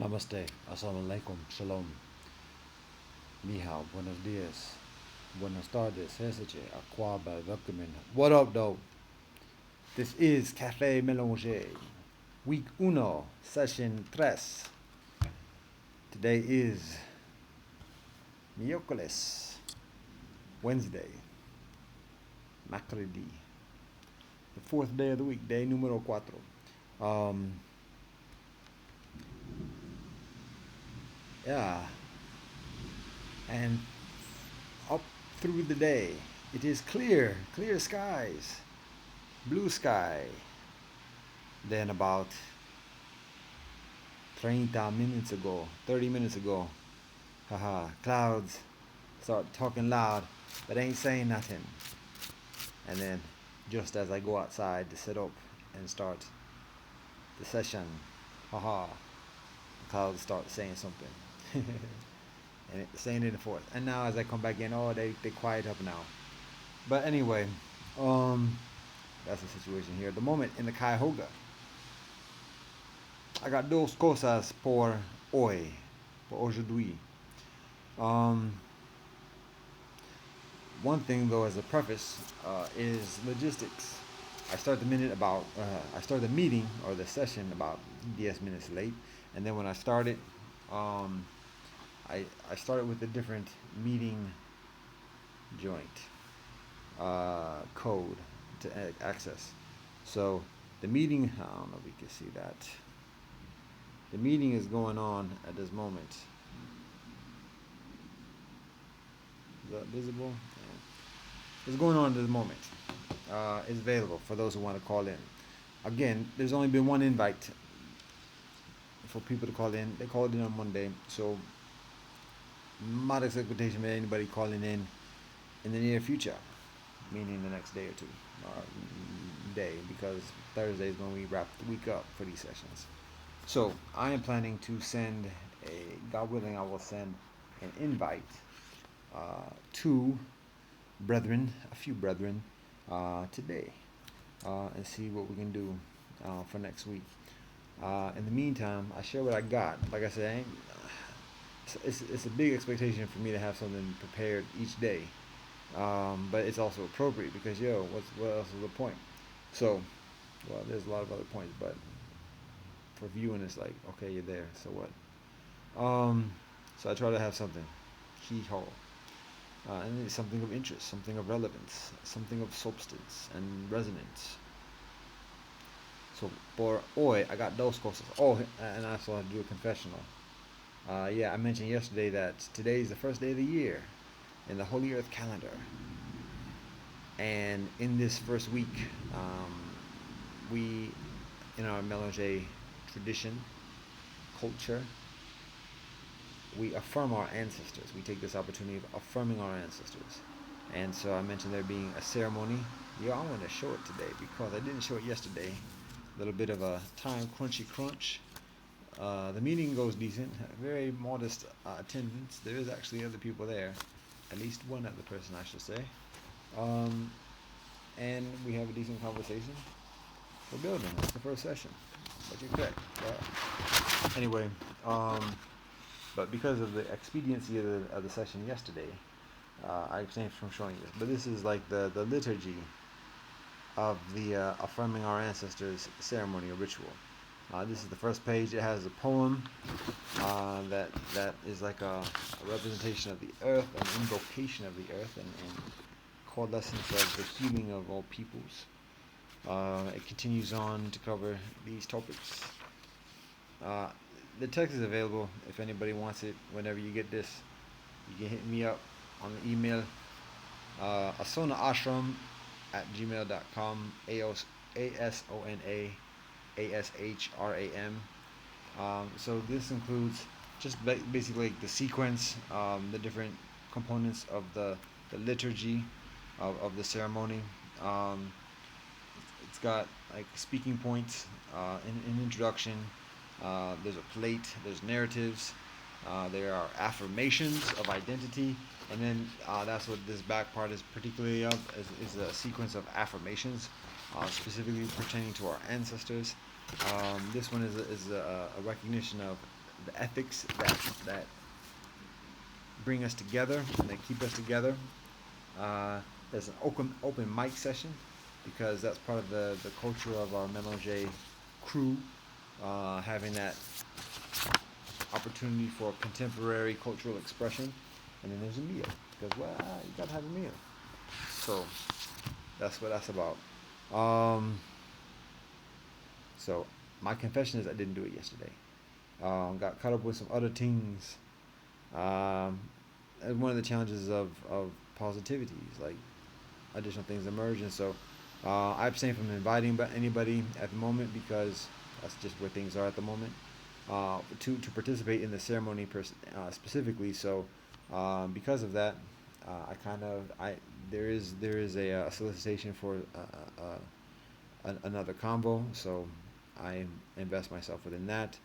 Namaste, Assalamu alaikum, Shalom, Ni hao, Buenos dias, Buenas tardes, Heseche, Aquaba, Welcome. What up, though? This is Cafe Melange, week uno, session tres. Today is miércoles, Wednesday, Macredi, the fourth day of the week, day numero cuatro. Yeah, and up through the day, it is clear, clear skies, blue sky. Then about 30 minutes ago, 30 minutes ago, clouds start talking loud, but ain't saying nothing. And then, just as I go outside to sit up and start the session, the clouds start saying something. And saying it in the forth. And now as I come back in, they quiet up now. But anyway, that's the situation here. At the moment in the Cuyahoga, I got dos cosas por hoy, por aujourd'hui. One thing though, as a preface, is logistics. I start the meeting or the session about 10 minutes late, and then when I started, I started with a different meeting joint code to access. So the meeting, I don't know if we can see that. The meeting is going on at this moment. Is that visible? Yeah. It's going on at this moment. It's available for those who want to call in. Again, there's only been one invite for people to call in. They called in on Monday, so modest expectation of anybody calling in the near future, meaning the next day or two, because Thursday is when we wrap the week up for these sessions. So I am planning to send God willing, I will send an invite to a few brethren, today, and see what we can do for next week. In the meantime, I share what I got. Like I said, it's a big expectation for me to have something prepared each day, but it's also appropriate because what else is the point? So, well, there's a lot of other points, but for viewing, it's like, okay, you're there, so what? So I try to have something, and it's something of interest, something of relevance, something of substance and resonance. So for hoy, I got dos cosas. Oh, and I also have to do a confessional. I mentioned yesterday that today is the first day of the year in the Holy Earth calendar. And in this first week, we, in our Melange tradition, culture, we affirm our ancestors. We take this opportunity of affirming our ancestors. And so I mentioned there being a ceremony. I want to show it today because I didn't show it yesterday. A little bit of a time crunch. The meeting goes decent, very modest attendance. There is actually other people there, at least one other person I should say. And we have a decent conversation. We're building. It's the first session. What you expect? Anyway, but because of the expediency of the session yesterday, I abstained from showing this. But this is like the liturgy of the affirming our ancestors ceremony or ritual. This is the first page. It has a poem that is like a representation of the earth, an invocation of the earth, and called lessons of the healing of all peoples. It continues on to cover these topics. The text is available if anybody wants it. Whenever you get this, you can hit me up on the email asonaashram@gmail.com, ASONAASHRAM. So this includes just basically the sequence, the different components of the liturgy of the ceremony. It's got like speaking points, an introduction. There's a plate. There's narratives. There are affirmations of identity, and then that's what this back part is particularly of, is a sequence of affirmations, specifically pertaining to our ancestors. This one is a recognition of the ethics that bring us together and that keep us together. There's an open mic session because that's part of the culture of our Melange crew, having that opportunity for contemporary cultural expression. And then there's a meal because, well, you gotta have a meal. So that's what that's about. Um, so my confession is I didn't do it yesterday. Got caught up with some other things. Um, and one of the challenges of positivity is like additional things emerge, and so I abstain from inviting anybody at the moment because that's just where things are at the moment. To participate in the ceremony specifically, so because of that, I there is a solicitation for another combo, so I invest myself within that.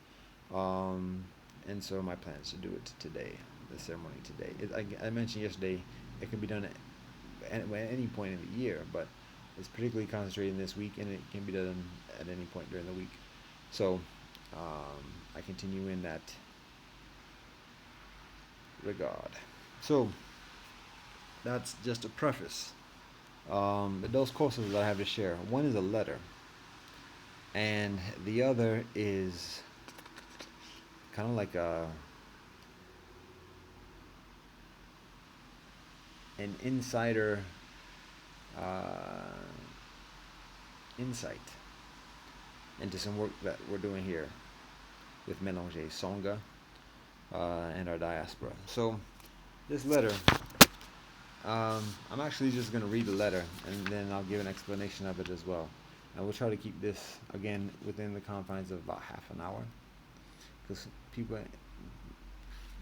Um, and so my plan is to do it today, the ceremony today. I mentioned yesterday it can be done at any point in the year, but it's particularly concentrated in this week, and it can be done at any point during the week. So I continue in that regard. So that's just a preface. But those courses that I have to share, one is a letter, and the other is kind of like an insider uh, insight into some work that we're doing here with Melange Songa and our diaspora. So this letter, I'm actually just going to read the letter and then I'll give an explanation of it as well. And we'll try to keep this, again, within the confines of about half an hour. Because people,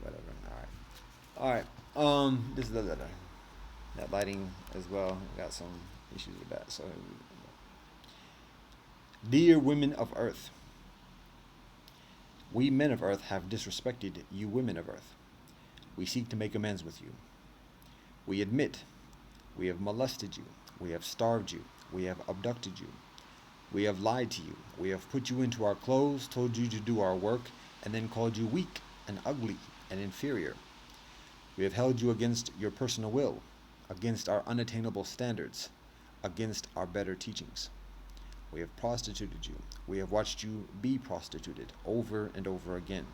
whatever, alright. Alright, this is the letter. That lighting as well, got some issues with that. So, dear women of Earth, we men of Earth have disrespected you women of Earth. We seek to make amends with you. We admit we have molested you, we have starved you, we have abducted you, we have lied to you, we have put you into our clothes, told you to do our work, and then called you weak and ugly and inferior. We have held you against your personal will, against our unattainable standards, against our better teachings. We have prostituted you. We have watched you be prostituted over and over again.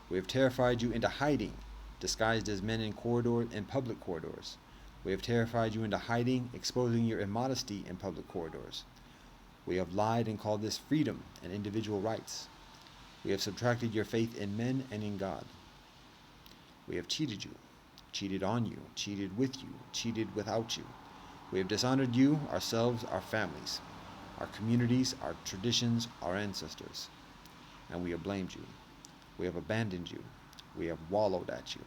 We have terrified you into hiding, disguised as men in public corridors. We have terrified you into hiding, exposing your immodesty in public corridors. We have lied and called this freedom and individual rights. We have subtracted your faith in men and in God. We have cheated you, cheated on you, cheated with you, cheated without you. We have dishonored you, ourselves, our families, our communities, our traditions, our ancestors. And we have blamed you. We have abandoned you. We have wallowed at you.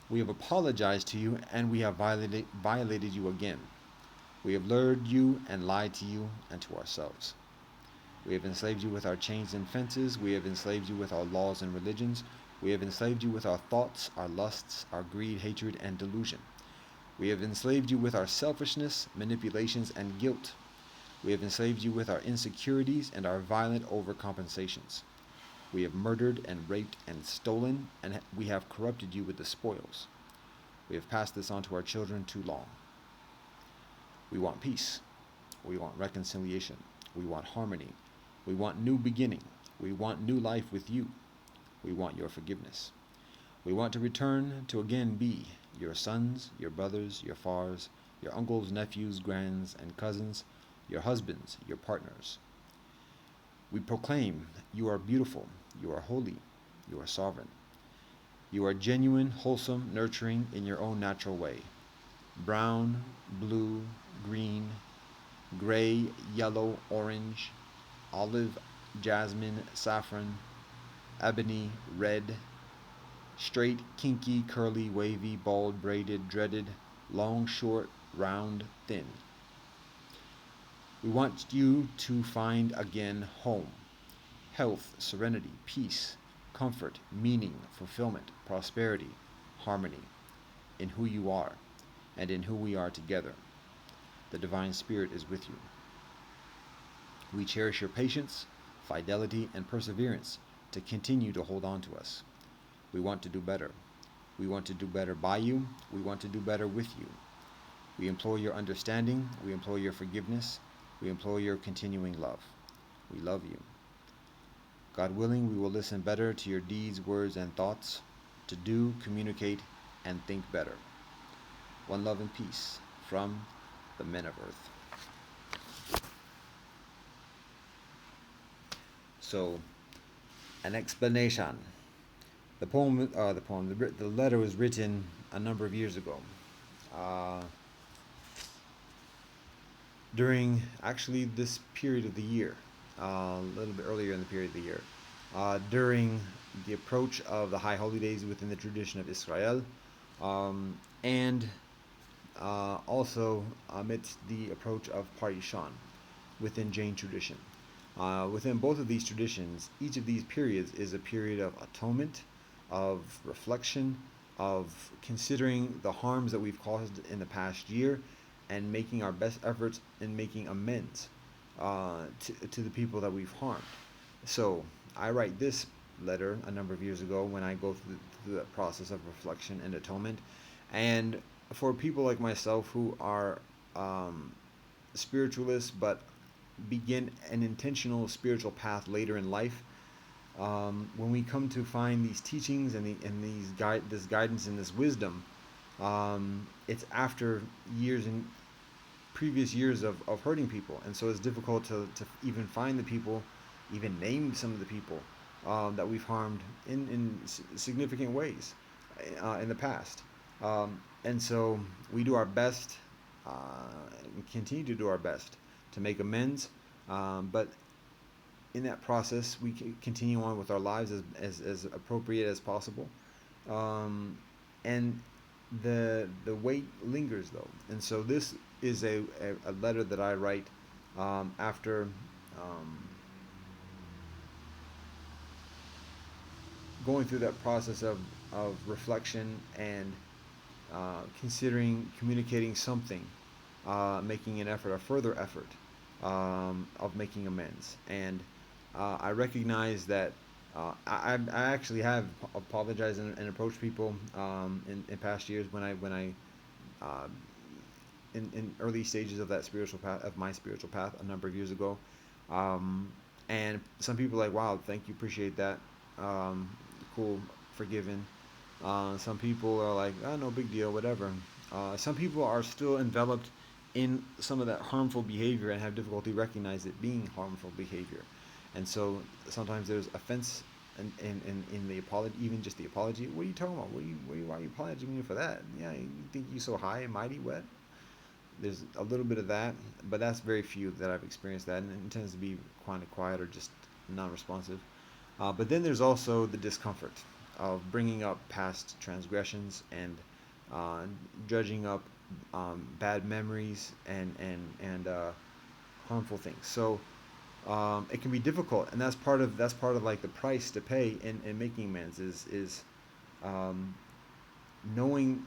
We have apologized to you, and we have violated you again. We have lured you and lied to you and to ourselves. We have enslaved you with our chains and fences. We have enslaved you with our laws and religions. We have enslaved you with our thoughts, our lusts, our greed, hatred, and delusion. We have enslaved you with our selfishness, manipulations, and guilt. We have enslaved you with our insecurities and our violent overcompensations. We have murdered and raped and stolen, and we have corrupted you with the spoils. We have passed this on to our children too long. We want peace. We want reconciliation. We want harmony. We want new beginning. We want new life with you. We want your forgiveness. We want to return to again be your sons, your brothers, your fathers, your uncles, nephews, grands, and cousins, your husbands, your partners. We proclaim you are beautiful, you are holy, you are sovereign. You are genuine, wholesome, nurturing in your own natural way. Brown, blue, green, gray, yellow, orange, olive, jasmine, saffron, ebony, red, straight, kinky, curly, wavy, bald, braided, dreaded, long, short, round, thin. We want you to find again home, health, serenity, peace, comfort, meaning, fulfillment, prosperity, harmony in who you are and in who we are together. The Divine Spirit is with you. We cherish your patience, fidelity, and perseverance to continue to hold on to us. We want to do better. We want to do better by you. We want to do better with you. We implore your understanding. We implore your forgiveness. We implore your continuing love. We love you. God willing, we will listen better to your deeds, words, and thoughts, to do, communicate, and think better. One love and peace from the men of earth. So, an explanation. The letter was written a number of years ago. During actually this period of the year, a little bit earlier in the period of the year, during the approach of the high holy days within the tradition of Israel, and also amidst the approach of Parishan within Jain tradition. Within both of these traditions, each of these periods is a period of atonement, of reflection, of considering the harms that we've caused in the past year, and making our best efforts in making amends to the people that we've harmed. So I write this letter a number of years ago when I go through the process of reflection and atonement. And for people like myself who are spiritualists but begin an intentional spiritual path later in life, when we come to find these teachings and this guidance and this wisdom, it's after years and previous years of hurting people, and so it's difficult to even find the people, even name some of the people that we've harmed in significant ways in the past. And so we do our best, and continue to do our best to make amends, but in that process we continue on with our lives as appropriate as possible. And the weight lingers though, and so this is a letter that I write after going through that process of reflection and considering communicating something, making an effort, a further effort of making amends. And I recognize that I actually have apologized and approached people in past years when I in early stages of that spiritual path, of my spiritual path a number of years ago, and some people are like, wow, thank you, appreciate that, cool, forgiven. Some people are like, oh, no big deal, whatever. Some people are still enveloped in some of that harmful behavior and have difficulty recognizing it being harmful behavior. And so sometimes there's offense in the apology, even just the apology. What are you talking about? Why are you apologizing for that? Yeah, you think you're so high and mighty? What? There's a little bit of that, but that's very few that I've experienced that, and it tends to be kind of quiet or just non-responsive. But then there's also the discomfort of bringing up past transgressions and judging up bad memories and harmful things. So it can be difficult, and that's part of like the price to pay in making amends is knowing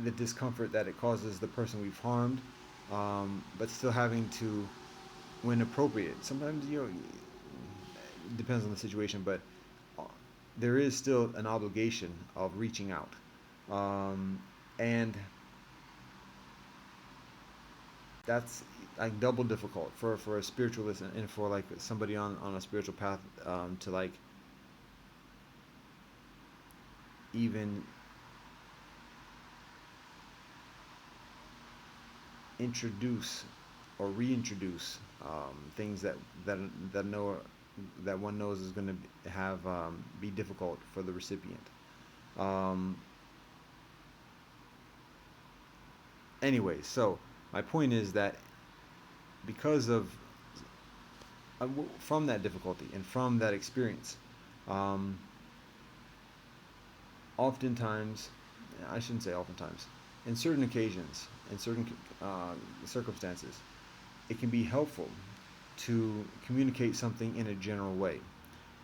the discomfort that it causes the person we've harmed, but still having to, when appropriate. Sometimes it depends on the situation, but there is still an obligation of reaching out, and that's like double difficult for a spiritualist and for like somebody on a spiritual path, to like even introduce or reintroduce things that one knows is going to have be difficult for the recipient. Anyway, so my point is that because of from that difficulty and from that experience, oftentimes, I shouldn't say oftentimes, in certain occasions, in certain circumstances, it can be helpful to communicate something in a general way,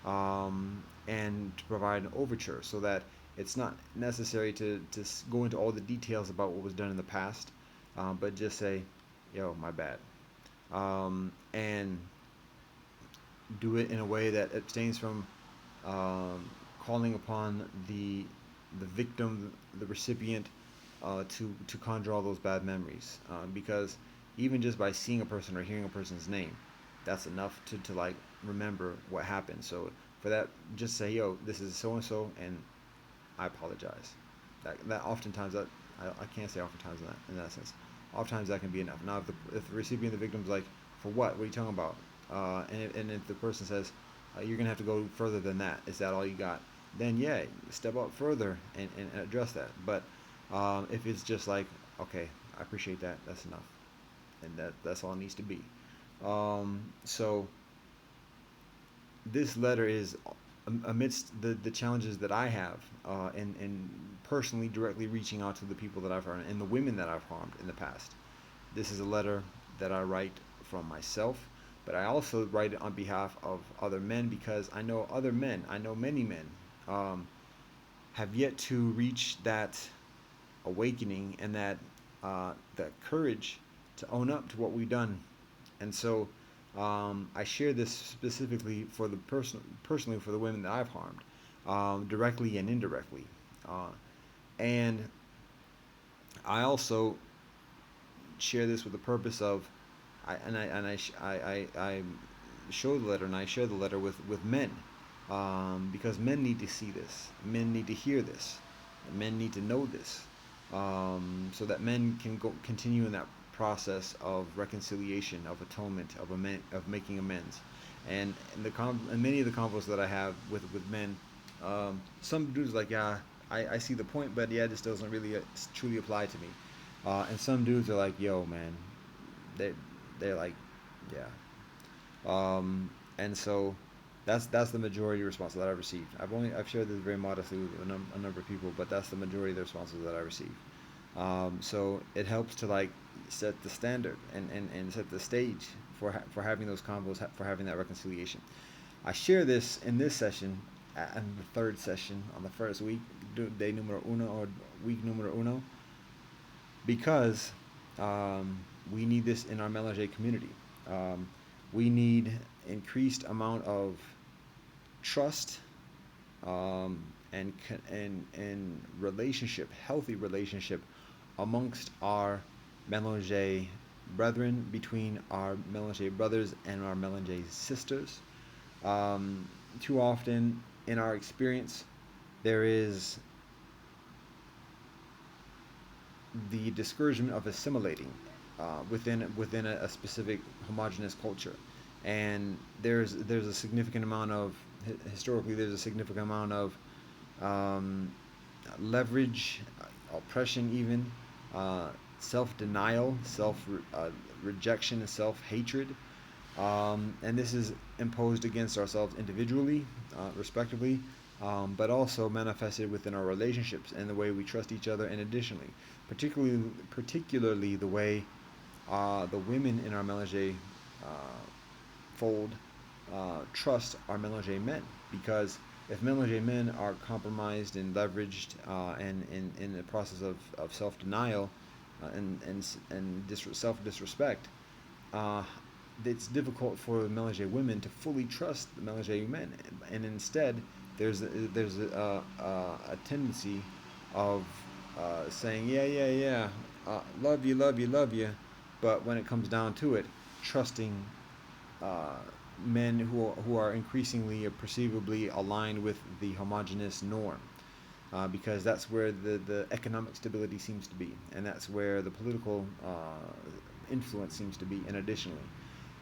and to provide an overture so that it's not necessary to go into all the details about what was done in the past, but just say, yo, my bad. And do it in a way that abstains from um, calling upon the victim, the recipient, to conjure all those bad memories. Because even just by seeing a person or hearing a person's name, that's enough to like remember what happened. So for that, just say, yo, this is so and so, and I apologize. That oftentimes that I can't say oftentimes in that sense. Oftentimes that can be enough. Now if the recipient, the victim's like, for what? What are you talking about? And if the person says, you're gonna have to go further than that. Is that all you got? Then yeah, step up further and address that. But if it's just like, okay, I appreciate that. That's enough, and that's all it needs to be. So this letter is amidst the challenges that I have in personally directly reaching out to the people that I've harmed and the women that I've harmed in the past. This is a letter that I write from myself, but I also write it on behalf of other men because I know other men, I know many men, um, have yet to reach that awakening and that courage to own up to what we've done. And so I share this specifically for the personally for the women that I've harmed, directly and indirectly. And I also share this with the purpose of, I show the letter and I share the letter with men, because men need to see this, men need to hear this, men need to know this, so that men can continue in that process of reconciliation, of atonement, of making amends, and many of the convos that I have with men, some dudes like, yeah, I see the point, but yeah, this doesn't really truly apply to me, and some dudes are like, yo, man, they they're like, yeah, and so that's the majority of responses that I've received. I've shared this very modestly with a number of people, but that's the majority of the responses that I receive. So it helps to like set the standard and set the stage for having those combos, for having that reconciliation. I share this in this session, in the third session on the first week, day numero uno or week numero uno, because we need this in our melange community. Um, we need increased amount of trust, and relationship, healthy relationship amongst our melange brethren, between our melange brothers and our melange sisters. Um, Too often, in our experience, there is the discouragement of assimilating within a specific homogenous culture, and there's a significant amount of, historically, there's a significant amount of um, leverage, oppression, even uh, self denial, self rejection, and self hatred. And this is imposed against ourselves individually, respectively, but also manifested within our relationships and the way we trust each other, and additionally, particularly the way the women in our melange fold trust our melange men, because if melange men are compromised and leveraged, and in the process of self denial, and self disrespect, uh, it's difficult for melange women to fully trust the melange men, and instead there's a tendency of saying, yeah, yeah, yeah, love you, love you, love you, but when it comes down to it, trusting uh, men who are increasingly or perceivably aligned with the homogenous norm, because that's where the economic stability seems to be, and that's where the political influence seems to be, and additionally.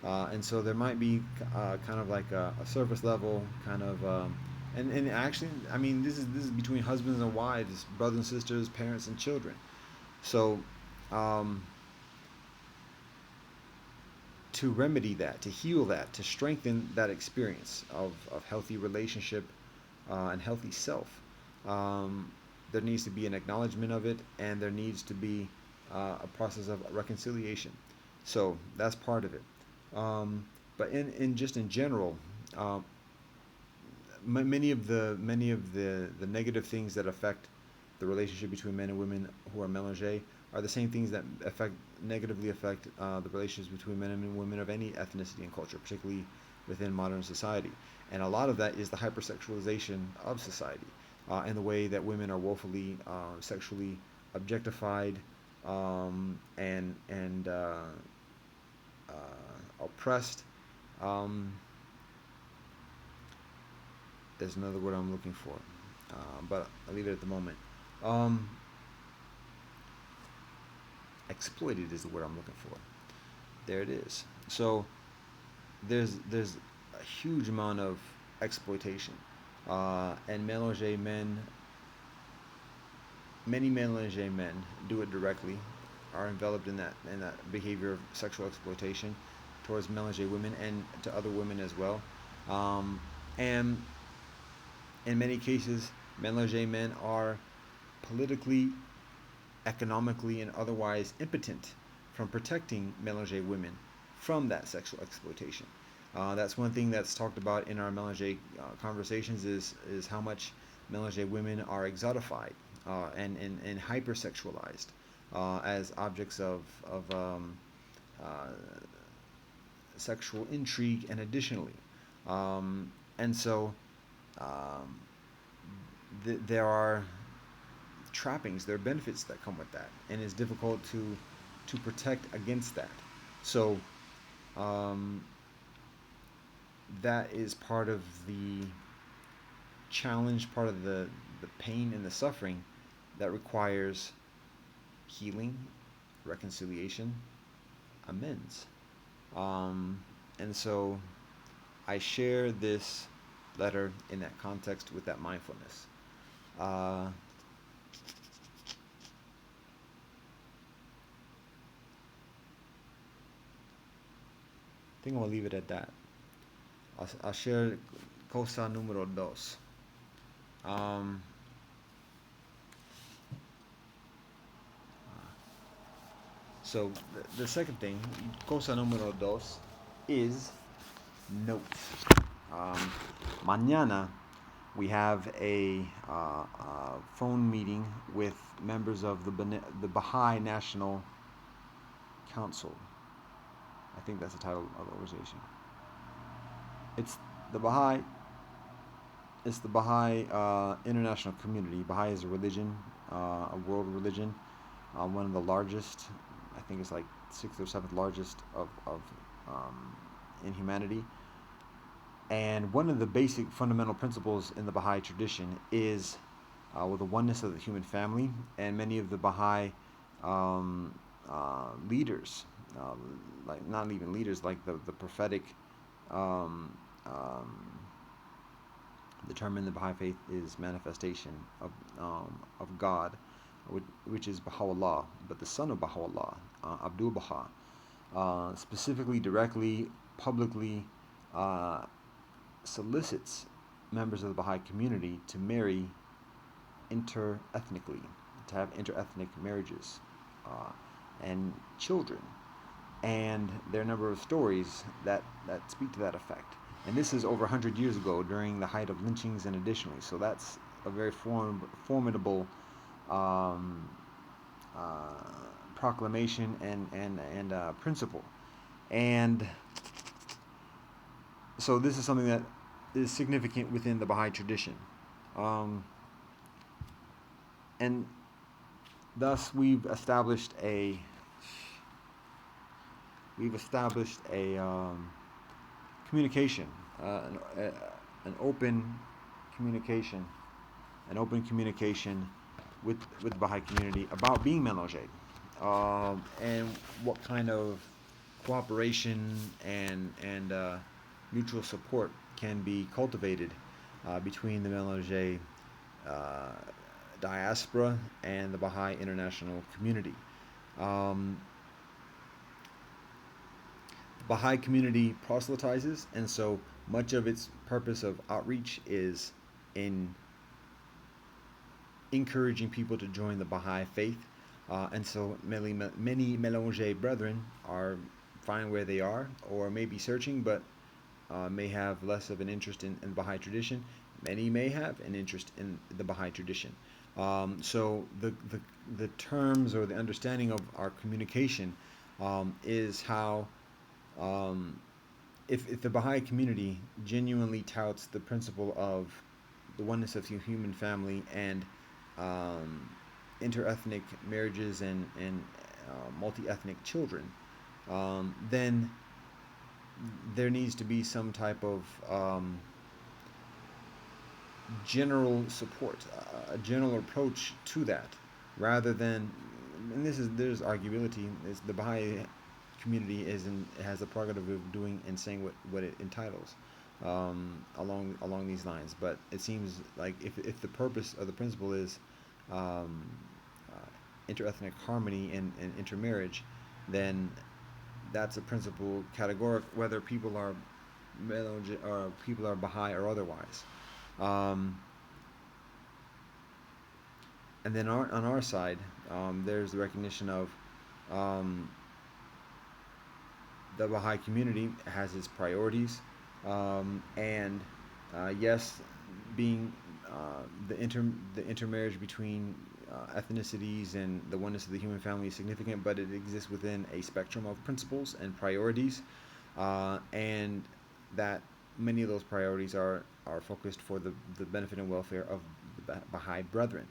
And so there might be kind of like a surface level kind of, and actually, I mean, this is between husbands and wives, brothers and sisters, parents and children. So um, to remedy that, to heal that, to strengthen that experience of healthy relationship, and healthy self, um, there needs to be an acknowledgement of it, and there needs to be a process of reconciliation. So that's part of it. Um, but in just in general, um, many of the negative things that affect the relationship between men and women who are melange are the same things that negatively affect the relationships between men and women of any ethnicity and culture, particularly within modern society. And a lot of that is the hypersexualization of society, and the way that women are woefully sexually objectified, and oppressed. Um, there's another word I'm looking for, but I'll leave it at the moment. Um, Exploited is the word I'm looking for. There it is. So there's a huge amount of exploitation, and mélanger men. Many mélanger men do it directly, are enveloped in that behavior of sexual exploitation towards mélanger women and to other women as well. And in many cases, mélanger men are politically, economically, and otherwise impotent from protecting mélanger women from that sexual exploitation. That's one thing that's talked about in our mélanger conversations is how much mélanger women are exotified, and hypersexualized, as objects of uh, sexual intrigue and additionally. And so um, there are trappings, there are benefits that come with that, and it's difficult to protect against that. So um, that is part of the challenge, part of the pain and the suffering that requires healing, reconciliation, amends. And so I share this letter in that context with that mindfulness. I think I'm gonna leave it at that. I'll share cosa número dos. Um, so the second thing, cosa número dos, is notes. Mañana we have a phone meeting with members of the Baha'i National Council. I think that's the title of the organization. It's the Baha'i. It's the Baha'i international community. Baha'i is a religion, a world religion, one of the largest. I think it's like sixth or seventh largest of in humanity. And one of the basic fundamental principles in the Baha'i tradition is with the oneness of the human family, and many of the Baha'i um, leaders, like not even leaders, like the prophetic, um, um, the term in the Baha'i faith is manifestation of God, which is Baha'u'llah, but the son of Baha'u'llah, Abdul Baha, specifically, directly, publicly solicits members of the Baha'i community to marry interethnically, to have interethnic marriages, and children. And there are a number of stories that speak to that effect. And this is over 100 years ago during the height of lynchings and additionally. So that's a very formidable um, uh, proclamation and principle. And so this is something that is significant within the Baha'i tradition. And thus we've established a communication, an open communication, with the Baha'i community about being mélanger, and what kind of cooperation and mutual support can be cultivated between the mélanger uh, diaspora and the Baha'i international community. Um, Baha'i community proselytizes, and so much of its purpose of outreach is in encouraging people to join the Baha'i faith. And so many mélanger brethren are fine where they are, or may be searching, but may have less of an interest in Baha'i tradition. Many may have an interest in the Baha'i tradition. So the terms or the understanding of our communication is how um, if the Baha'i community genuinely touts the principle of the oneness of the human family and um, interethnic marriages and multi-ethnic children, then there needs to be some type of general support, a general approach to that, rather than, and there's arguability. Is the Baha'i community has the prerogative of doing and saying what it entitles along these lines. But it seems like if the purpose of the principle is um, interethnic harmony and intermarriage, then that's a principle categoric whether people are or people are Baha'i or otherwise. Um, and then on our side, there's the recognition of um, the Baha'i community has its priorities, and yes, being the intermarriage between ethnicities and the oneness of the human family is significant, but it exists within a spectrum of principles and priorities, and that many of those priorities are focused for the benefit and welfare of the Baha'i brethren.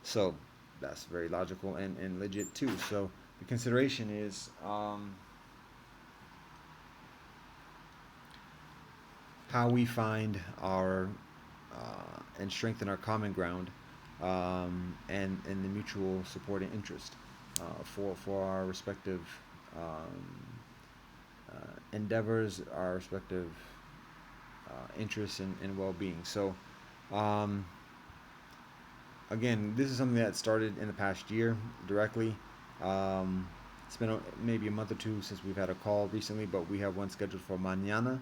So that's very logical and legit too. So the consideration is how we find our and strengthen our common ground and the mutual support and interest for our respective endeavors, our respective interests and well-being. So um, again, this is something that started in the past year directly. It's been maybe a month or two since we've had a call recently, but we have one scheduled for mañana.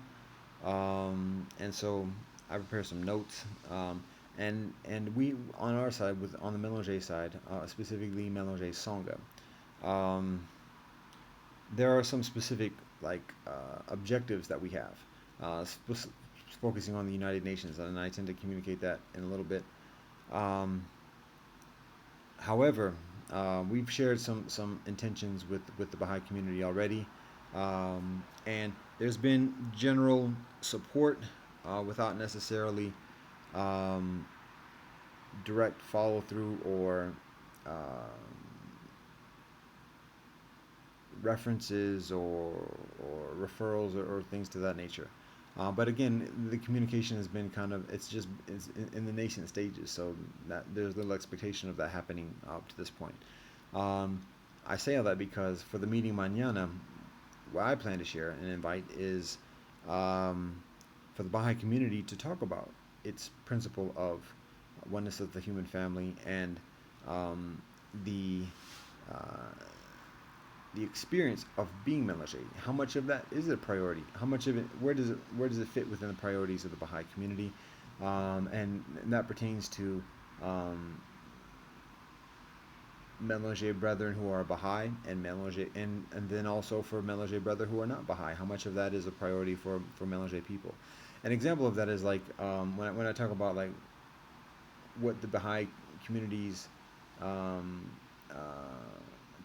And so I prepared some notes. And we on our side, with on the Melange side, specifically Melange Songa, um, there are some specific objectives that we have, focusing on the United Nations, and I tend to communicate that in a little bit. Um, However, we've shared some intentions with the Baha'i community already, and there's been general support without necessarily um, direct follow through or references or referrals or things to that nature. But again, the communication has been it's in the nascent stages, so that there's little expectation of that happening up to this point. Um, I say all that because for the meeting mañana, what I plan to share and invite is um, for the Baha'i community to talk about its principle of oneness of the human family and um, the uh, the experience of being Melange. How much of that is a priority? How much of it? Where does it fit within the priorities of the Baha'i community? And that pertains to um, Melange brethren who are Baha'i and Melange, and then also for Melange brethren who are not Baha'i. How much of that is a priority for Melange people? An example of that is when I talk about what the Baha'i community's um, uh,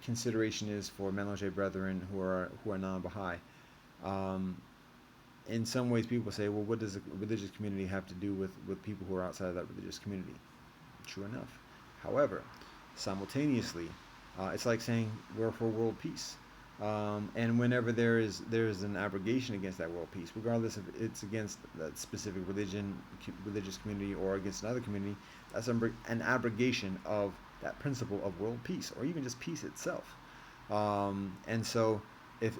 consideration is for Melange brethren who are non-Baha'i. Um, in some ways, people say, well, what does a religious community have to do with people who are outside of that religious community? True enough. However, simultaneously, it's like saying we're for world peace. And whenever there is an abrogation against that world peace, regardless if it's against that specific religious community, or against another community, that's an abrogation of that principle of world peace, or even just peace itself. And so, if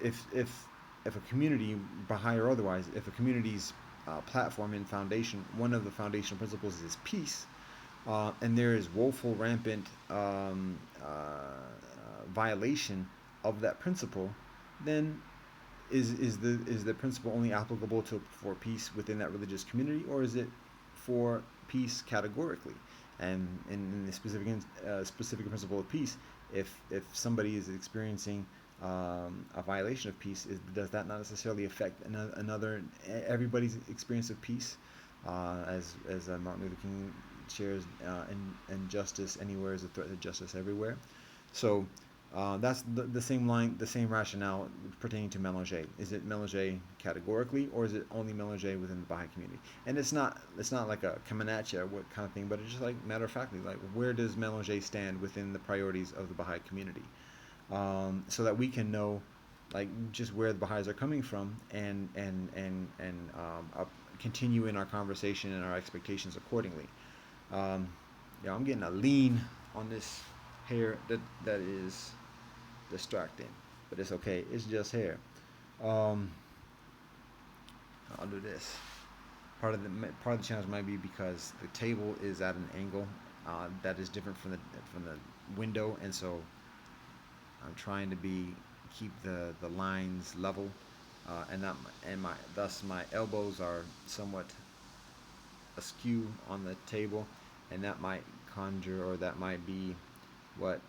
a community, Baha'i or otherwise, if a community's platform and foundation, one of the foundational principles is peace, and there is woeful, rampant violation of that principle, then is the principle only applicable for peace within that religious community, or is it for peace categorically? And in the specific principle of peace, if somebody is experiencing a violation of peace, does that not necessarily affect everybody's experience of peace? As Martin Luther King shares injustice anywhere is a threat to justice everywhere. So that's the same line, the same rationale pertaining to melange. Is it melange categorically, or is it only melange within the Baha'i community? And it's not like a coming at you what kind of thing, but it's just like matter of factly, like where does melange stand within the priorities of the Baha'i community, so that we can know like just where the Baha'is are coming from, and continue in our conversation and our expectations accordingly. Um, yeah, I'm getting a lean on this hair that is distracting, but it's okay. It's just hair. Um, I'll do this. Part of the challenge might be because the table is at an angle that is different from the window, and so I'm trying to keep the lines level, and not and my thus my elbows are somewhat askew on the table, and that might conjure, or that might be what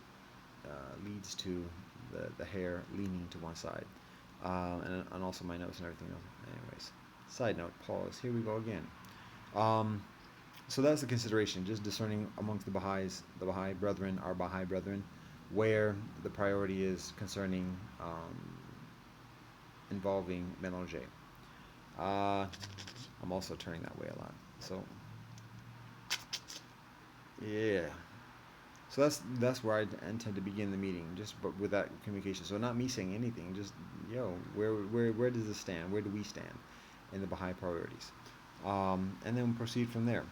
leads to the hair leaning to one side, and also my notes and everything else. Anyways, side note, pause. Here we go again. Um, so that's the consideration, just discerning amongst the Baha'is, the Baha'i brethren, our Baha'i brethren, where the priority is concerning involving melange. I'm also turning that way a lot. So yeah. So that's where I intend to begin the meeting, just but with that communication. So not me saying anything, just where does this stand? Where do we stand in the Baha'i priorities? And then we'll proceed from there.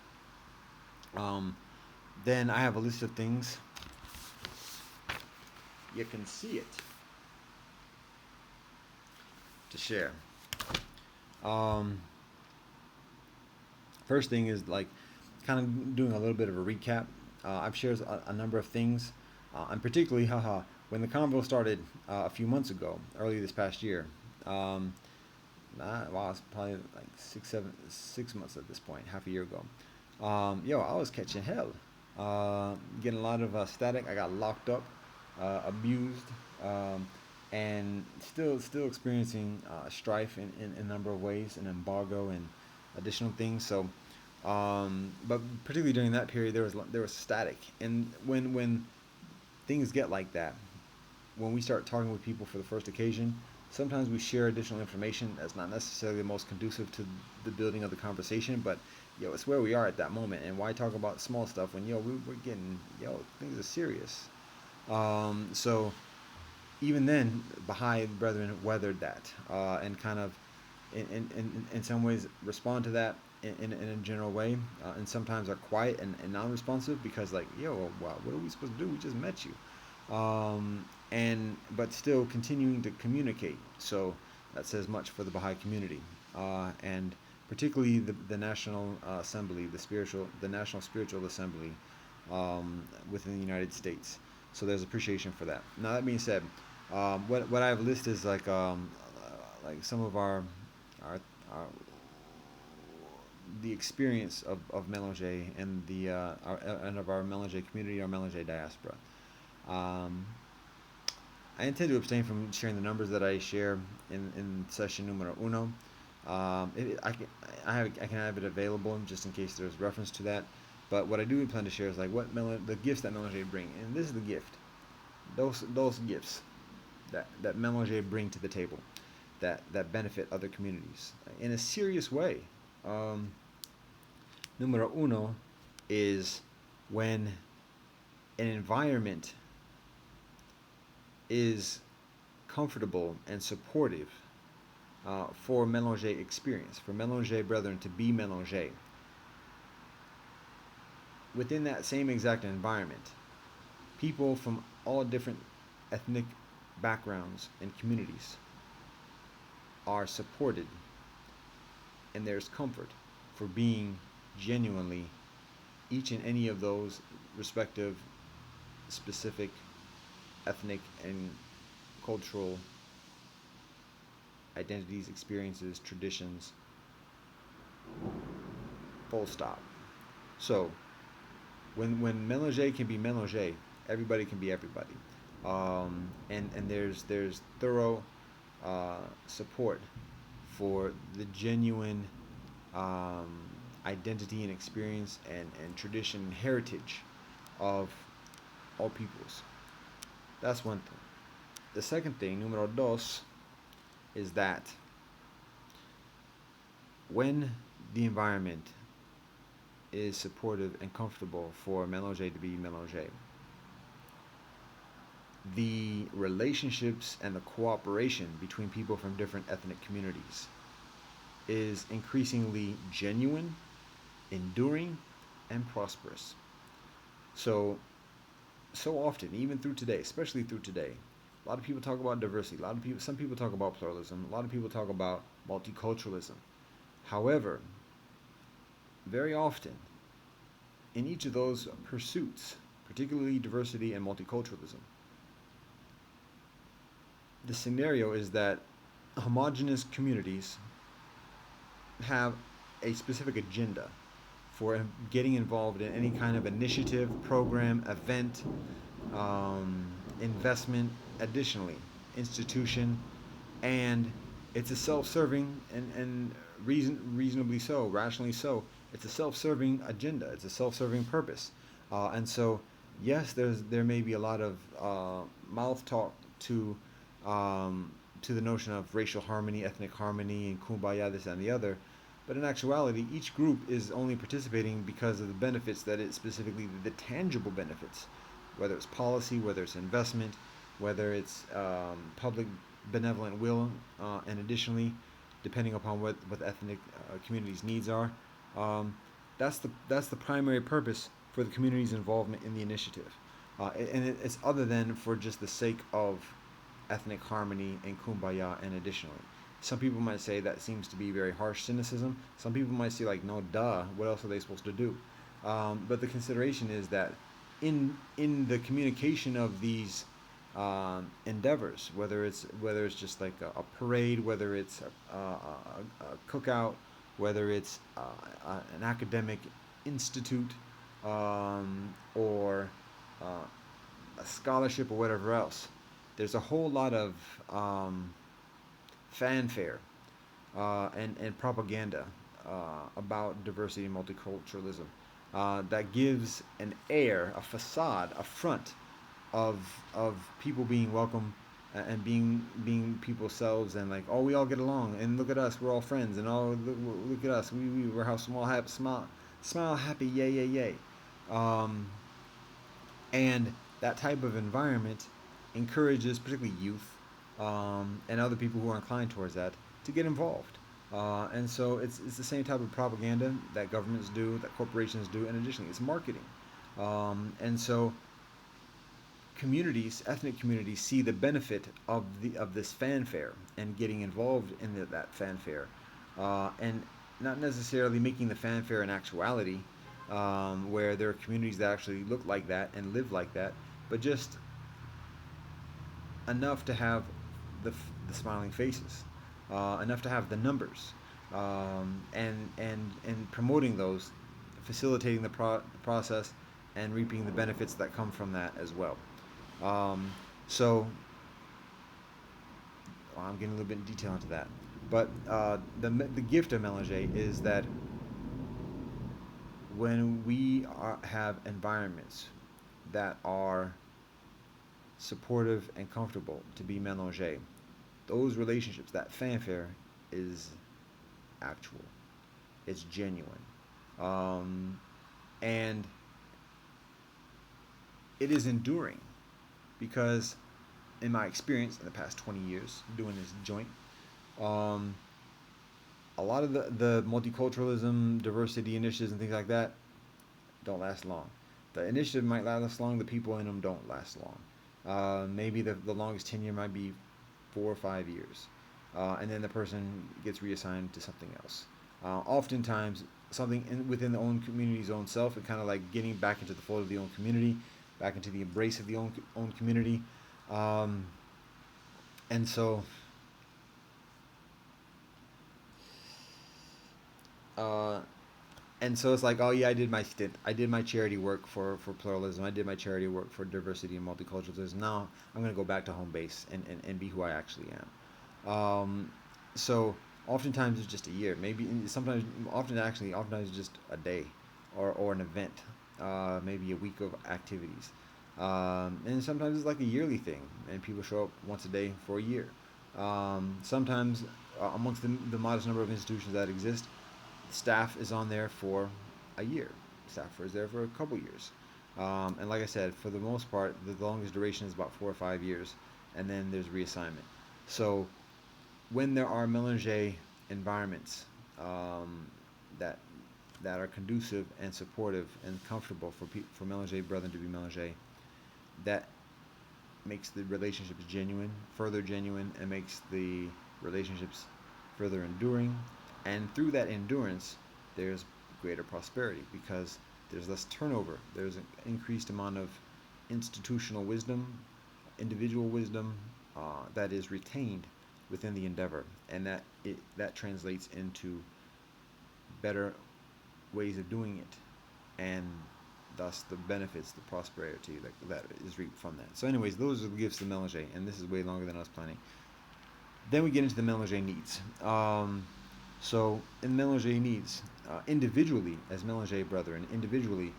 Um, then I have a list of things. You can see it to share. Um, First thing is like kind of doing a little bit of a recap. I've shared a number of things, and particularly, when the convo started a few months ago, early this past year. Um, wow, it's probably like 6 months at this point, half a year ago. I was catching hell, getting a lot of static. I got locked up, abused, um, and still experiencing strife in a number of ways, an embargo and additional things. So, but particularly during that period, there was static, and when things get like that, when we start talking with people for the first occasion, sometimes we share additional information that's not necessarily the most conducive to the building of the conversation, but it's where we are at that moment. And why talk about small stuff when we're getting things are serious. So even then, Baha'i brethren weathered that, and kind of in some ways respond to that in a general way, and sometimes are quiet and non-responsive because like wow, what are we supposed to do? We just met you, and but still continuing to communicate. So that says much for the Baha'i community, and particularly the National Assembly, the National Spiritual Assembly, within the United States. So there's appreciation for that. Now that being said, what I have listed is like some of our the experience of melange and and of our melange community, our melange diaspora. Um, I intend to abstain from sharing the numbers that I share in session numero uno. I can have it available just in case there's reference to that. But what I do plan to share is like the gifts that melange bring, and this is the gift. Those gifts that melange bring to the table, that benefit other communities in a serious way. Um, Numero uno is when an environment is comfortable and supportive for melange experience, for melange brethren to be melange. Within that same exact environment, people from all different ethnic backgrounds and communities are supported, and there's comfort for being genuinely each and any of those respective specific ethnic and cultural identities, experiences, traditions, full stop. So when melange can be melange, everybody can be everybody, and there's thorough support for the genuine identity and experience and tradition and heritage of all peoples. That's one thing. The second thing, numero dos, is that when the environment is supportive and comfortable for Melange to be Melange, the relationships and the cooperation between people from different ethnic communities is increasingly genuine, enduring, and prosperous. So, so often, even through today, especially through today, a lot of people talk about diversity. Some people talk about pluralism. A lot of people talk about multiculturalism. However, very often, in each of those pursuits, particularly diversity and multiculturalism, the scenario is that homogenous communities have a specific agenda for getting involved in any kind of initiative, program, event, investment, additionally, institution, and it's a self-serving and reasonably so, rationally so. It's a self-serving agenda. It's a self-serving purpose, and so yes, there may be a lot of mouth talk to the notion of racial harmony, ethnic harmony, and kumbaya, this and the other. But in actuality, each group is only participating because of the benefits that it specifically, the tangible benefits, whether it's policy, whether it's investment, whether it's public benevolent will, and additionally, depending upon what the ethnic community's needs are, that's the primary purpose for the community's involvement in the initiative, and it's other than for just the sake of ethnic harmony and kumbaya, and additionally. Some people might say that seems to be very harsh cynicism. Some people might say like, no, duh, what else are they supposed to do? But the consideration is that in the communication of these endeavors, whether it's just like a parade, whether it's a cookout, whether it's an academic institute, or a scholarship or whatever else, there's a whole lot of fanfare and propaganda about diversity and multiculturalism that gives an air, a facade, a front of people being welcome and being people's selves, and like, oh, we all get along, and look at us, we're all friends, and oh, look at us, we're how small, happy, smile happy, yay, yay, yay. And that type of environment encourages particularly youth and other people who are inclined towards that to get involved. And so it's the same type of propaganda that governments do, that corporations do, and additionally, it's marketing. And so communities, ethnic communities, see the benefit of this fanfare and getting involved in that fanfare, and not necessarily making the fanfare an actuality, where there are communities that actually look like that and live like that, but just enough to have the smiling faces, enough to have the numbers, and promoting those, facilitating the process, and reaping the benefits that come from that as well. So I'm getting a little bit in detail into that, but the gift of Mélanger is that when we have environments that are supportive and comfortable to be Mélanger, those relationships, that fanfare is actual, it's genuine, and it is enduring, because in my experience in the past 20 years doing this joint, a lot of the multiculturalism, diversity initiatives and things like that don't last long. The initiative might last long, the people in them don't last long. Maybe the longest tenure might be 4 or 5 years, and then the person gets reassigned to something else. Oftentimes, something within the own community's own self, and kind of like getting back into the fold of the own community, back into the embrace of the own community, and so. And so it's like, oh yeah, I did my stint. I did my charity work for pluralism. I did my charity work for diversity and multiculturalism. Now I'm going to go back to home base and be who I actually am. So Oftentimes it's just a year. Maybe sometimes, oftentimes it's just a day, or an event. Maybe a week of activities. And sometimes it's like a yearly thing, and people show up once a day for a year. Sometimes, amongst the modest number of institutions that exist, staff is on there for a year. Staff is there for a couple years. And like I said, for the most part, the longest duration is about 4 or 5 years, and then there's reassignment. So when there are melange environments, that that are conducive and supportive and comfortable for melange brethren to be melange, that makes the relationships further genuine, and makes the relationships further enduring. And through that endurance, there's greater prosperity because there's less turnover. There's an increased amount of institutional wisdom, individual wisdom, that is retained within the endeavor, and that translates into better ways of doing it, and thus the benefits, the prosperity that is reaped from that. So, anyways, those are the gifts of melange, and this is way longer than I was planning. Then we get into the melange needs. So, in melange needs, individually, as melange brethren, individually,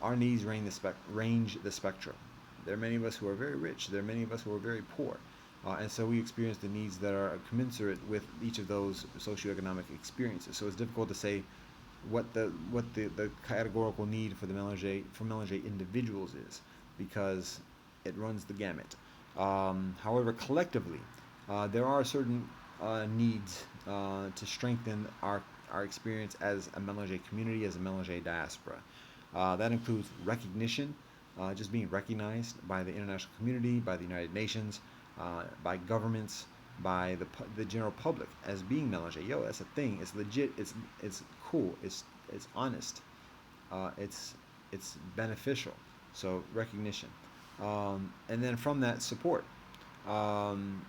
our needs range the spectrum. There are many of us who are very rich. There are many of us who are very poor. And so we experience the needs that are commensurate with each of those socioeconomic experiences. So it's difficult to say what the categorical need for melange individuals is, because it runs the gamut. However, collectively, there are certain needs to strengthen our experience as a melange community, as a melange diaspora. That includes recognition, just being recognized by the international community, by the United Nations, by governments, by the general public as being melange. Yo, that's a thing. It's legit. It's cool. It's honest. It's beneficial. So recognition, and then from that, support. Um,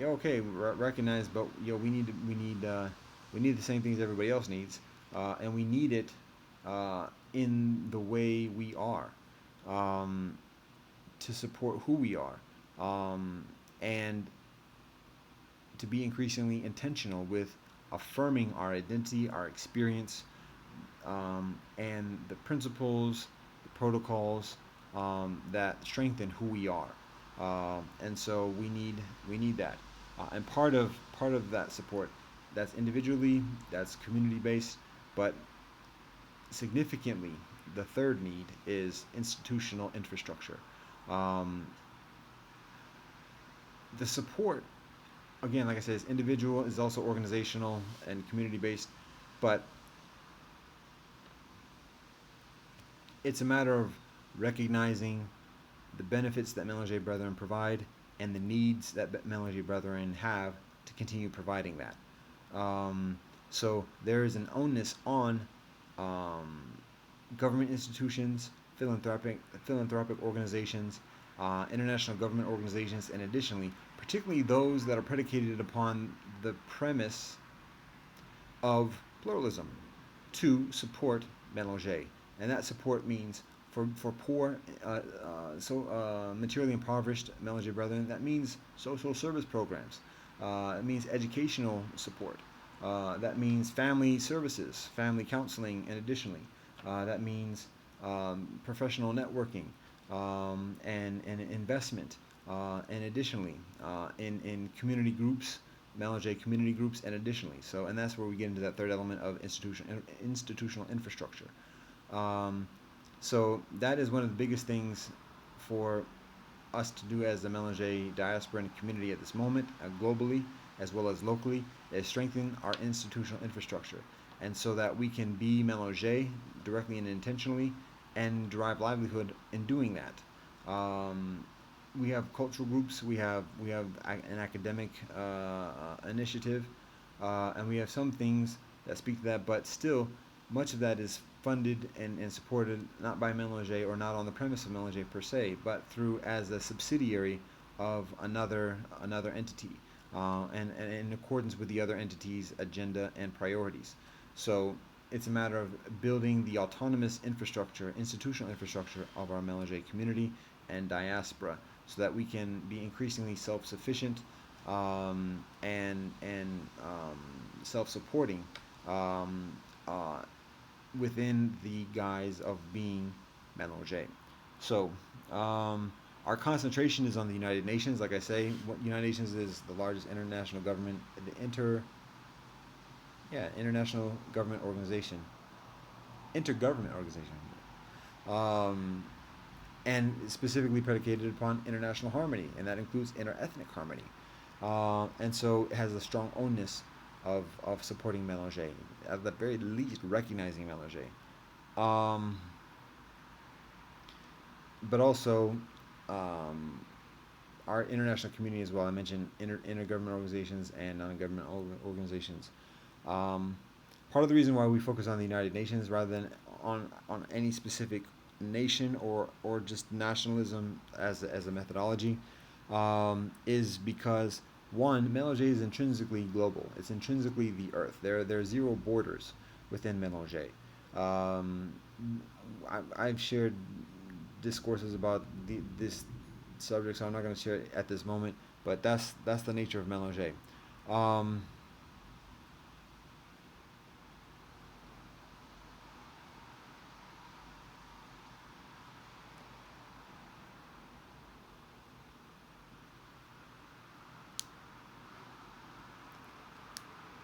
okay, recognize, but we need the same things everybody else needs, and we need it in the way we are, um, to support who we are, and to be increasingly intentional with affirming our identity, our experience, and the principles, the protocols, that strengthen who we are. And so we need that, and part of that support, that's individually, that's community based, but significantly, the third need is institutional infrastructure. Um, the support, again, like I said, is individual, is also organizational and community based, but it's a matter of recognizing the benefits that melange brethren provide, and the needs that melange brethren have to continue providing that. So there is an onus on, um, government institutions, philanthropic organizations, international government organizations, and additionally, particularly those that are predicated upon the premise of pluralism, to support melange. And that support means, for poor, materially impoverished melange brethren, that means social service programs. It means educational support. That means family services, family counseling, and additionally, that means, professional networking, and investment, and additionally, in community groups, melange community groups, and additionally. So, and that's where we get into that third element of institutional infrastructure. Um, so that is one of the biggest things for us to do as the melange diaspora and community at this moment, globally as well as locally, is strengthen our institutional infrastructure, and so that we can be melange directly and intentionally, and derive livelihood in doing that. We have cultural groups, we have an academic initiative, and we have some things that speak to that, but still, much of that is funded and supported not by melange, or not on the premise of melange per se, but through as a subsidiary of another entity, and in accordance with the other entity's agenda and priorities. So it's a matter of building the autonomous infrastructure, institutional infrastructure of our melange community and diaspora, so that we can be increasingly self-sufficient, and self-supporting, um, uh, within the guise of being Melange. So, our concentration is on the United Nations. Like I say, United Nations is the largest international government, international government organization, intergovernment organization, um, and specifically predicated upon international harmony, and that includes interethnic harmony. And so it has a strong onus of supporting Melange, at the very least recognizing Melange. Um, but also, um, our international community as well. I mentioned intergovernment organizations and non-government organizations. Um, Part of the reason why we focus on the United Nations rather than on any specific nation or just nationalism as a methodology, is because one, Melange is intrinsically global. It's intrinsically the Earth. There are zero borders within Melange. Um, I've shared discourses about this subject, so I'm not going to share it at this moment. But that's the nature of Melange. Um,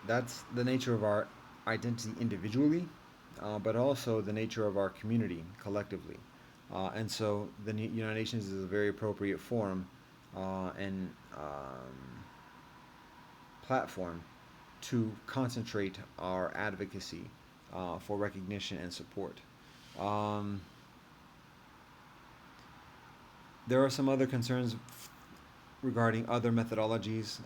that's the nature of our identity individually, but also the nature of our community collectively. And so the United Nations is a very appropriate forum and platform to concentrate our advocacy for recognition and support. Um, there are some other concerns regarding other methodologies.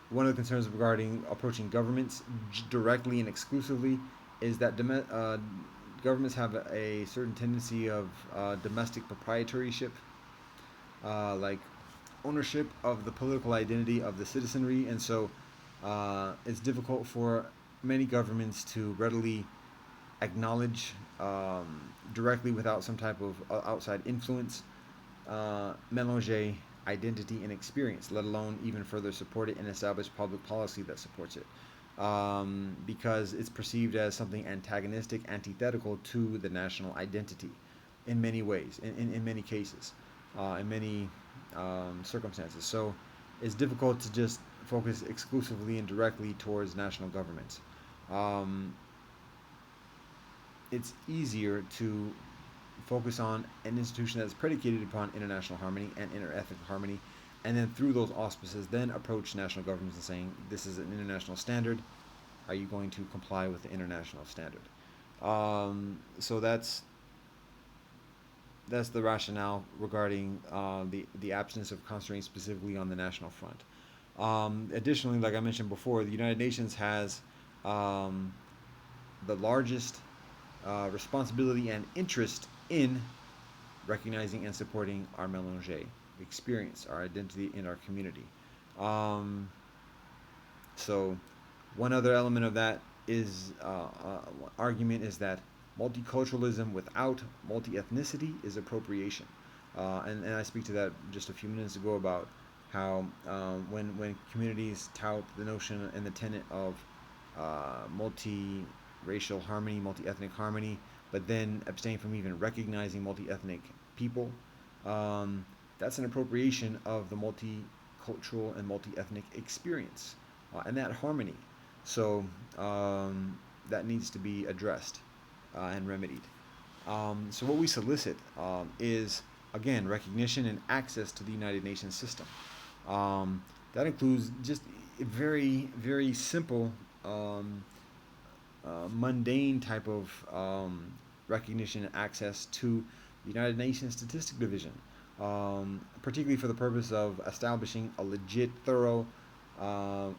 One of the concerns regarding approaching governments directly and exclusively is that governments have a certain tendency of domestic proprietorship, like ownership of the political identity of the citizenry, and so it's difficult for many governments to readily acknowledge directly without some type of outside influence Melange identity and experience, let alone even further support it and establish public policy that supports it. Because it's perceived as something antagonistic, antithetical to the national identity in many ways, in many cases, in many circumstances. So it's difficult to just focus exclusively and directly towards national governments. Um, it's easier to focus on an institution that's predicated upon international harmony and interethnic harmony, and then through those auspices, then approach national governments and saying, "This is an international standard. Are you going to comply with the international standard?" So that's the rationale regarding the absence of concentrating specifically on the national front. Additionally, like I mentioned before, the United Nations has um, the largest responsibility and interest in recognizing and supporting our Melange experience, our identity in our community. Um, so, one other element of that is argument is that multiculturalism without multi-ethnicity is appropriation, and I speak to that just a few minutes ago about how when communities tout the notion and the tenet of multi-racial harmony, multi-ethnic harmony, but then abstain from even recognizing multi-ethnic people, um, that's an appropriation of the multicultural and multi-ethnic experience and that harmony. So that needs to be addressed and remedied. So what we solicit is, again, recognition and access to the United Nations system. That includes just a very, very simple, mundane type of recognition and access to the United Nations Statistic Division, particularly for the purpose of establishing a legit, thorough,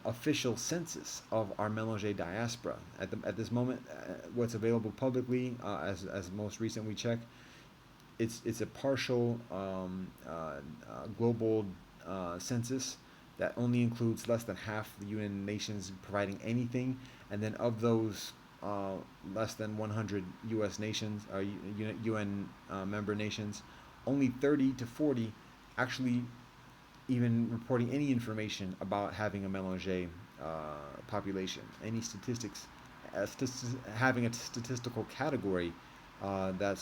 official census of our Melange diaspora. At this moment, what's available publicly, as most recent we check, it's a partial global census that only includes less than half the UN nations providing anything, and then of those less than 100 U.S. nations or UN member nations, only 30 to 40 actually even reporting any information about having a melange population, any statistics, having a statistical category that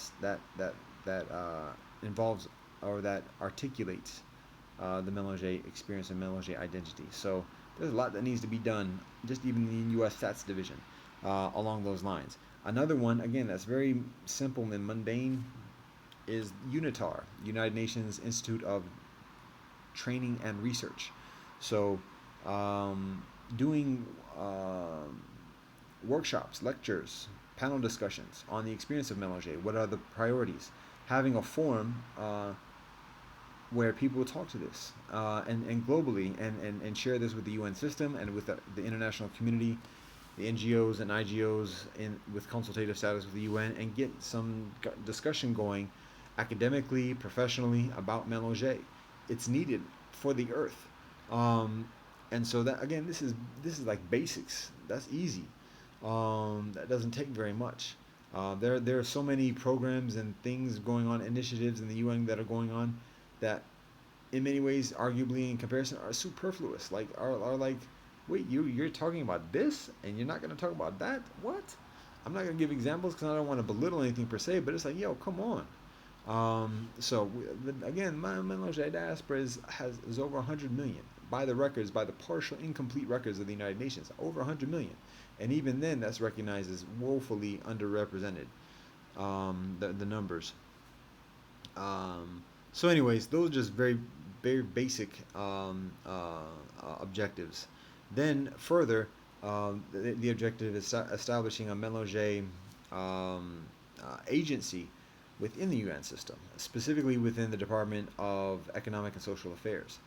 involves or that articulates the melange experience and melange identity. So there's a lot that needs to be done, just even in the U.S. Stats Division, along those lines. Another one, again, that's very simple and mundane, is UNITAR, United Nations Institute of Training and Research. So, doing workshops, lectures, panel discussions on the experience of melange. What are the priorities? Having a forum where people talk to this and globally and share this with the UN system and with the international community, the NGOs and IGOs with consultative status with the UN, and get some discussion going academically, professionally about melange. It's needed for the earth. And so that, again, this is like basics. That's easy. That doesn't take very much. There are so many programs and things going on, initiatives in the UN that are going on that, in many ways, arguably in comparison, are superfluous. Like are like, wait, you're talking about this and you're not going to talk about that? What? I'm not going to give examples because I don't want to belittle anything per se, but it's like, yo, come on. Again, my melange diaspora is over 100 million by the records, by the partial, incomplete records of the United Nations, over 100 million. And even then, that's recognized as woefully underrepresented, the numbers. So anyways, those are just very, very basic objectives. Then further, the objective is establishing a melange agency within the UN system, specifically within the Department of Economic and Social Affairs,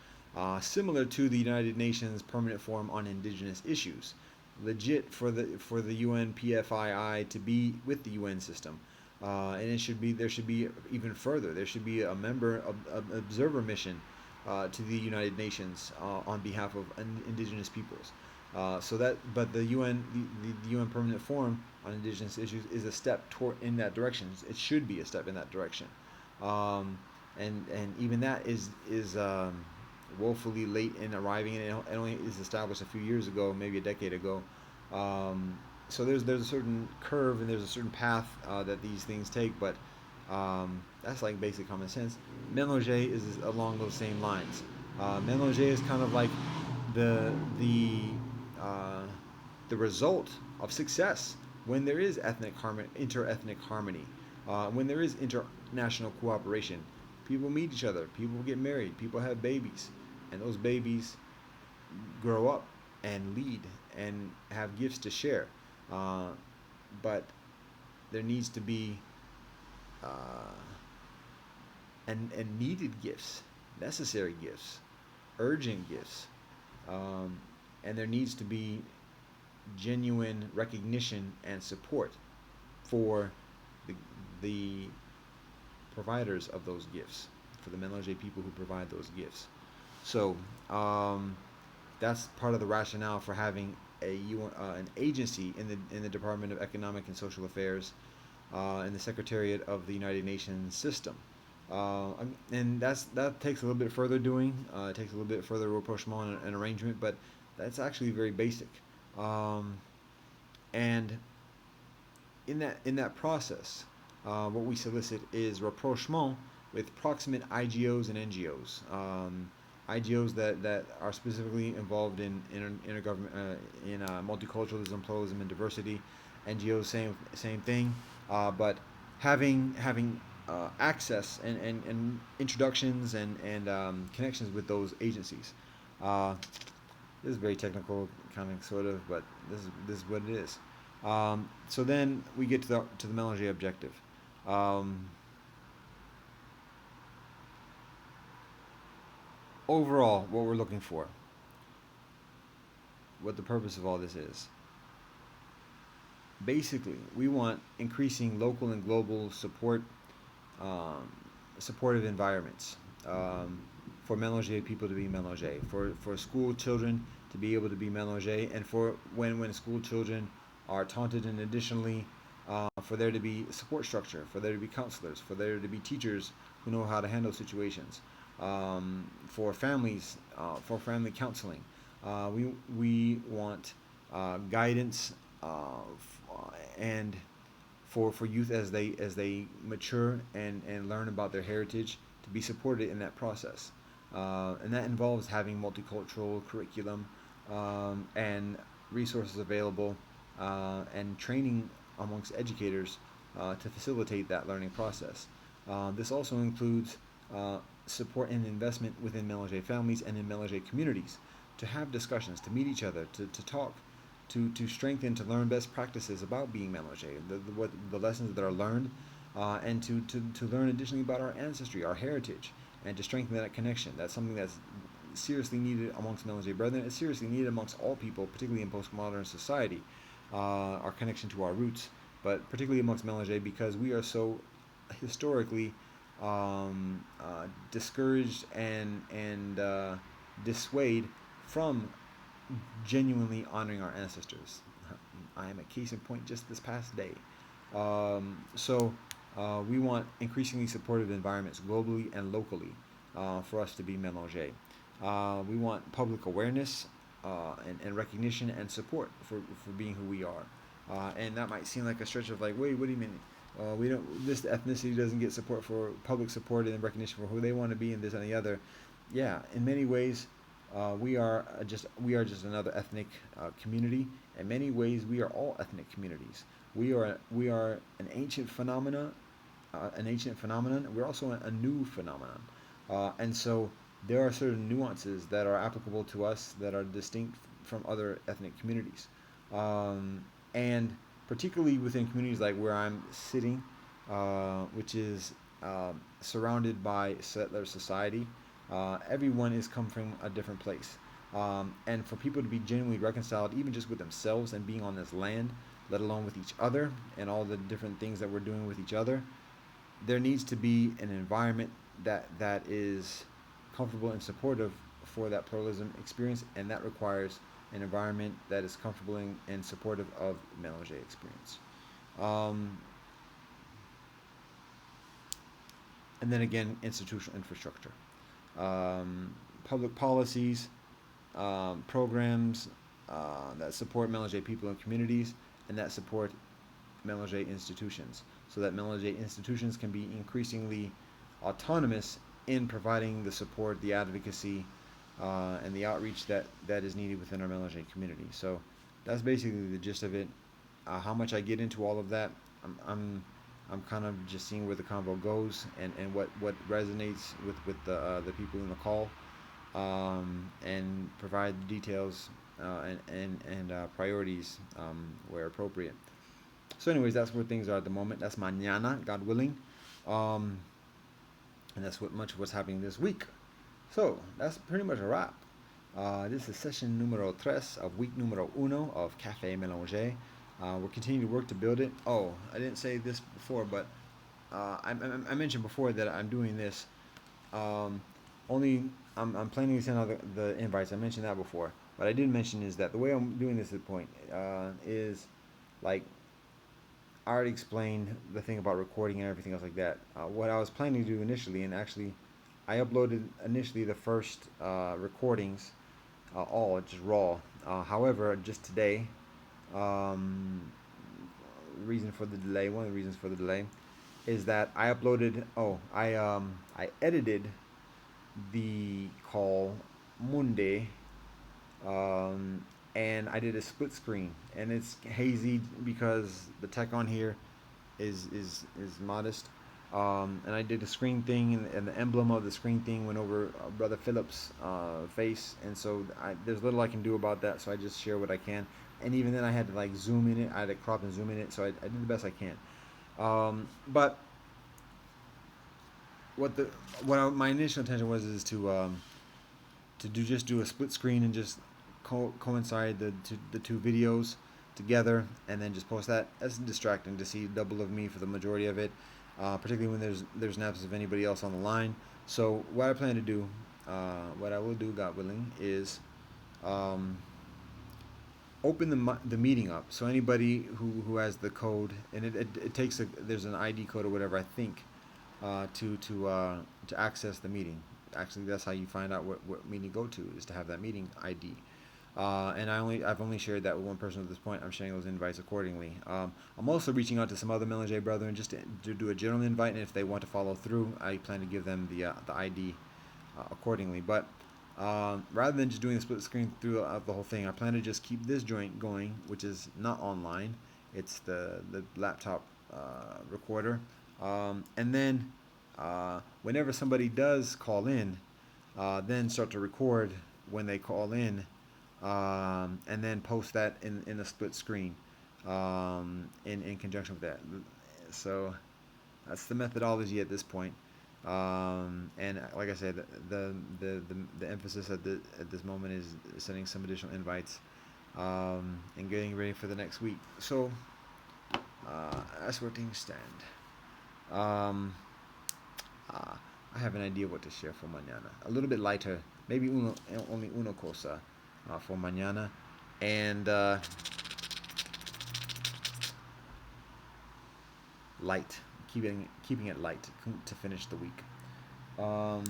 similar to the United Nations Permanent Forum on Indigenous Issues. Legit for the UN PFII to be with the UN system, and there should be even further. There should be a member observer mission to the United Nations on behalf of indigenous peoples. But the UN Permanent Forum on Indigenous Issues is a step in that direction. It should be a step in that direction, and even that is woefully late in arriving, and it only is established a few years ago, maybe a decade ago. So there's a certain curve and there's a certain path that these things take, but that's like basic common sense. Melange is along those same lines. Melange is kind of like the uh, the result of success when there is inter-ethnic harmony, when there is international cooperation. People meet each other, people get married, people have babies, and those babies grow up and lead and have gifts to share. But there needs to be and needed gifts, necessary gifts, urgent gifts, and there needs to be genuine recognition and support for the providers of those gifts, for the melange people who provide those gifts. So that's part of the rationale for having an agency in the Department of Economic and Social Affairs, in the Secretariat of the United Nations system. And that takes a little bit further doing. It takes a little bit further rapprochement and arrangement, but that's actually very basic. And in that process, what we solicit is rapprochement with proximate IGOs and NGOs. IGOs that are specifically involved in intergovernment in multiculturalism, pluralism, and diversity. NGOs, same thing, but having access and introductions and connections with those agencies. This is very technical, kind of, sort of, but this is what it is. So then we get to the melange objective. Overall, what we're looking for, what the purpose of all this is. Basically, we want increasing local and global supportive environments, for melange people to be melange, for school children to be able to be melange, and for when school children are taunted, and additionally for there to be support structure, for there to be counselors, for there to be teachers who know how to handle situations. for families, for family counseling. We want guidance and for youth as they mature and learn about their heritage to be supported in that process. And that involves having multicultural curriculum and resources available and training amongst educators to facilitate that learning process. This also includes support and investment within Melange families and in Melange communities to have discussions, to meet each other, to talk, to strengthen, to learn best practices about being Melange, what the lessons that are learned, and to learn additionally about our ancestry, our heritage, and to strengthen that connection. That's something that's seriously needed amongst Melange brethren. It's seriously needed amongst all people, particularly in postmodern society, our connection to our roots, but particularly amongst Melange because we are so historically discouraged and dissuade from genuinely honoring our ancestors. I am a case in point just this past day. We want increasingly supportive environments globally and locally for us to be Melange. We want public awareness and recognition and support for being who we are. And that might seem like a stretch of like, wait, what do you mean? We don't. This ethnicity doesn't get support for public support and recognition for who they want to be, and this and the other. Yeah, in many ways, we are just another ethnic community. In many ways, we are all ethnic communities. We are an ancient phenomenon. We're also a new phenomenon, and so there are certain nuances that are applicable to us that are distinct from other ethnic communities, and particularly within communities like where I'm sitting, which is surrounded by settler society. Everyone is come from a different place, and for people to be genuinely reconciled, even just with themselves and being on this land, let alone with each other and all the different things that we're doing with each other, there needs to be an environment that is comfortable and supportive for that pluralism experience, and that requires an environment that is comfortable and supportive of Melange experience. Um, and then again, institutional infrastructure, public policies, programs that support Melange people and communities, and that support Melange institutions, so that Melange institutions can be increasingly autonomous in providing the support, the advocacy, and the outreach that is needed within our Melange community. So that's basically the gist of it. How much I get into all of that, I'm kind of just seeing where the convo goes and what resonates with the people in the call, and provide details and priorities where appropriate. So, anyways, that's where things are at the moment. That's mañana, God willing, and that's much of what's happening this week. So that's pretty much a wrap. This is session numero tres of week numero uno of Cafe Melange. We're continuing to work to build it. Oh, I didn't say this before, but I mentioned before that I'm doing this. Only I'm planning to send out the invites. I mentioned that before. What I didn't mention is that the way I'm doing this at the point is like I already explained the thing about recording and everything else like that. What I was planning to do initially, and actually I uploaded initially the first recordings, all just raw. However, just today, one of the reasons for the delay is that I uploaded. I edited the call Monday, and I did a split screen, and it's hazy because the tech on here is modest. And I did a screen thing, and the emblem of the screen thing went over Brother Phillips' face, and so there's little I can do about that. So I just share what I can, and even then I had to like zoom in it. I had to crop and zoom in it, so I did the best I can. But my initial intention was is to do a split screen and just coincide the two videos together, and then just post that. That's distracting to see double of me for the majority of it, particularly when there's naps of anybody else on the line. So what I plan to do, what I will do, God willing, is open the meeting up. So anybody who has the code, and it takes there's an ID code or whatever, I think, to access the meeting. Actually, that's how you find out what meeting to go to, is to have that meeting ID. And I've only shared that with one person at this point. I'm sharing those invites accordingly. I'm also reaching out to some other Melange brethren just to do a general invite, and if they want to follow through, I plan to give them the ID accordingly. But rather than just doing a split screen through the whole thing, I plan to just keep this joint going, which is not online. It's the laptop recorder, and then whenever somebody does call in, then start to record when they call in, and then post that in a split screen, in conjunction with that. So that's the methodology at this point. And like I said, the emphasis at this moment is sending some additional invites, and getting ready for the next week. So that's where things stand. Um, I have an idea what to share for mañana. A little bit lighter, maybe only uno cosa for mañana, and light, keeping it light to finish the week. Um,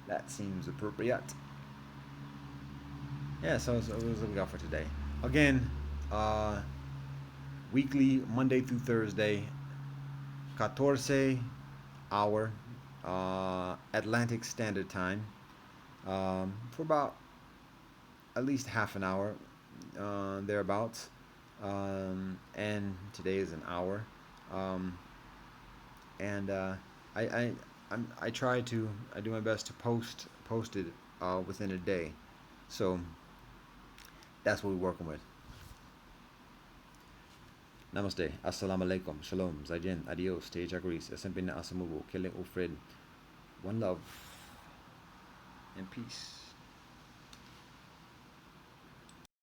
that seems appropriate. Yeah, so what we got for today? Again, weekly, Monday through Thursday, 14 hour Atlantic Standard Time, for about at least half an hour, thereabouts. And today is an hour. Um, and I I do my best to post it within a day. So that's what we're working with. Namaste, assalamu alaikum, shalom, zaijian, adios, te jagris, esempina asamubu, kele ufred. One love and peace.